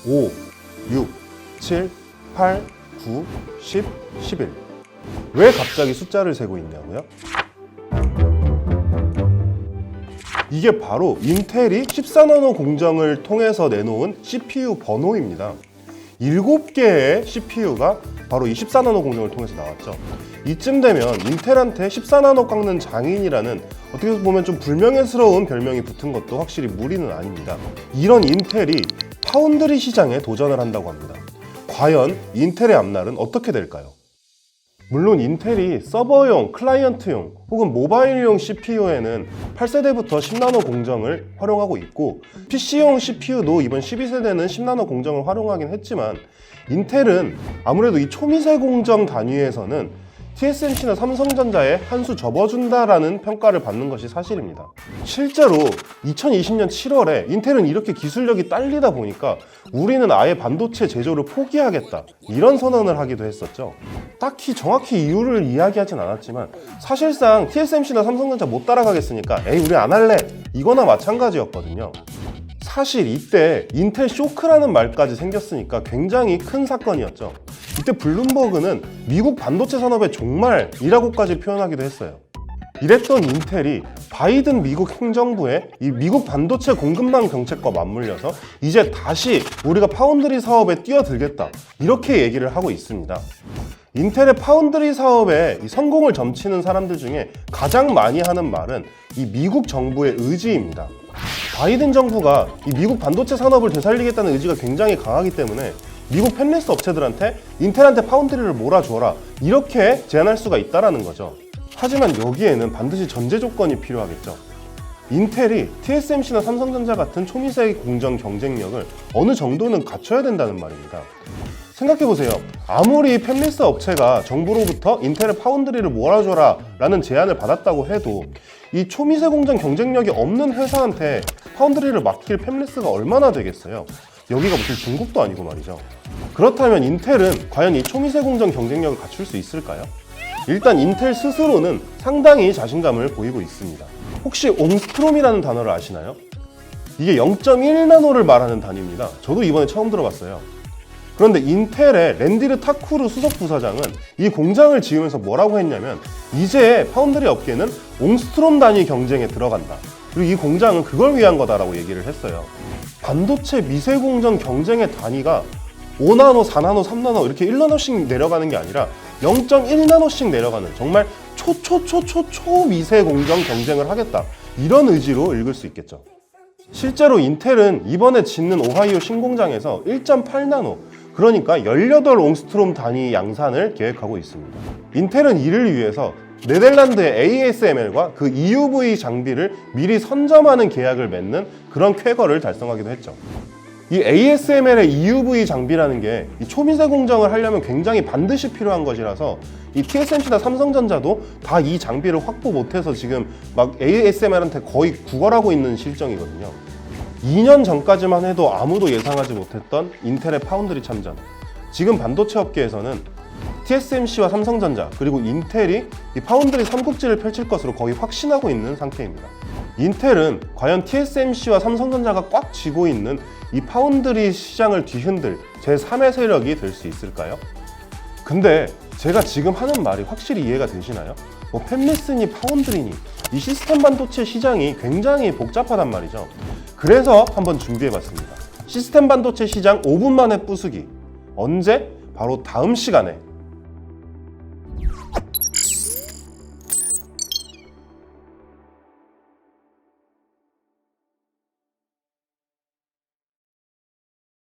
5, 6, 7, 8, 9, 10, 11. 왜 갑자기 숫자를 세고 있냐고요? 이게 바로 인텔이 14나노 공정을 통해서 내놓은 CPU 번호입니다. 7개의 CPU가 바로 이 14나노 공정을 통해서 나왔죠. 이쯤 되면 인텔한테 14나노 깎는 장인이라는 어떻게 보면 좀 불명예스러운 별명이 붙은 것도 확실히 무리는 아닙니다. 이런 인텔이 파운드리 시장에 도전을 한다고 합니다. 과연 인텔의 앞날은 어떻게 될까요? 물론 인텔이 서버용, 클라이언트용 혹은 모바일용 CPU에는 8세대부터 10나노 공정을 활용하고 있고 PC용 CPU도 이번 12세대는 10나노 공정을 활용하긴 했지만 인텔은 아무래도 이 초미세 공정 단위에서는 TSMC나 삼성전자에 한 수 접어준다라는 평가를 받는 것이 사실입니다. 실제로 2020년 7월에 인텔은 이렇게 기술력이 딸리다 보니까 우리는 아예 반도체 제조를 포기하겠다 이런 선언을 하기도 했었죠. 딱히 정확히 이유를 이야기하진 않았지만 사실상 TSMC나 삼성전자 못 따라가겠으니까 에이 우리 안 할래 이거나 마찬가지였거든요. 사실 이때 인텔 쇼크라는 말까지 생겼으니까 굉장히 큰 사건이었죠. 이때 블룸버그는 미국 반도체 산업의 종말이라고까지 표현하기도 했어요. 이랬던 인텔이 바이든 미국 행정부의 이 미국 반도체 공급망 정책과 맞물려서 이제 다시 우리가 파운드리 사업에 뛰어들겠다 이렇게 얘기를 하고 있습니다. 인텔의 파운드리 사업에 이 성공을 점치는 사람들 중에 가장 많이 하는 말은 이 미국 정부의 의지입니다. 바이든 정부가 이 미국 반도체 산업을 되살리겠다는 의지가 굉장히 강하기 때문에 미국 팹리스 업체들한테 인텔한테 파운드리를 몰아줘라 이렇게 제안할 수가 있다는 거죠. 하지만 여기에는 반드시 전제 조건이 필요하겠죠. 인텔이 TSMC나 삼성전자 같은 초미세 공정 경쟁력을 어느 정도는 갖춰야 된다는 말입니다. 생각해보세요. 아무리 팹리스 업체가 정부로부터 인텔의 파운드리를 몰아줘라 라는 제안을 받았다고 해도 이 초미세 공정 경쟁력이 없는 회사한테 파운드리를 맡길 팹리스가 얼마나 되겠어요? 여기가 무슨 중국도 아니고 말이죠. 그렇다면 인텔은 과연 이 초미세 공정 경쟁력을 갖출 수 있을까요? 일단 인텔 스스로는 상당히 자신감을 보이고 있습니다. 혹시 옹스트롬이라는 단어를 아시나요? 이게 0.1나노를 말하는 단위입니다. 저도 이번에 처음 들어봤어요. 그런데 인텔의 랜디르 타쿠르 수석 부사장은 이 공장을 지으면서 뭐라고 했냐면 이제 파운드리 업계는 옹스트롬 단위 경쟁에 들어간다. 그리고 이 공장은 그걸 위한 거다라고 얘기를 했어요. 반도체 미세 공정 경쟁의 단위가 5나노, 4나노, 3나노 이렇게 1나노씩 내려가는 게 아니라 0.1나노씩 내려가는 정말 초미세 공정 경쟁을 하겠다. 이런 의지로 읽을 수 있겠죠. 실제로 인텔은 이번에 짓는 오하이오 신공장에서 1.8나노 그러니까 18옹스트롬 단위 양산을 계획하고 있습니다. 인텔은 이를 위해서 네덜란드의 ASML과 그 EUV 장비를 미리 선점하는 계약을 맺는 그런 쾌거를 달성하기도 했죠. 이 ASML의 EUV 장비라는 게 이 초미세 공정을 하려면 굉장히 반드시 필요한 것이라서 이 TSMC나 삼성전자도 다 이 장비를 확보 못해서 지금 막 ASML한테 거의 구걸하고 있는 실정이거든요. 2년 전까지만 해도 아무도 예상하지 못했던 인텔의 파운드리 참전. 지금 반도체 업계에서는 TSMC와 삼성전자 그리고 인텔이 이 파운드리 삼국지를 펼칠 것으로 거의 확신하고 있는 상태입니다. 인텔은 과연 TSMC와 삼성전자가 꽉 쥐고 있는 이 파운드리 시장을 뒤흔들 제3의 세력이 될 수 있을까요? 근데 제가 지금 하는 말이 확실히 이해가 되시나요? 뭐 팹리스니 파운드리니 이 시스템 반도체 시장이 굉장히 복잡하단 말이죠. 그래서 한번 준비해봤습니다. 시스템 반도체 시장 5분 만에 부수기. 언제? 바로 다음 시간에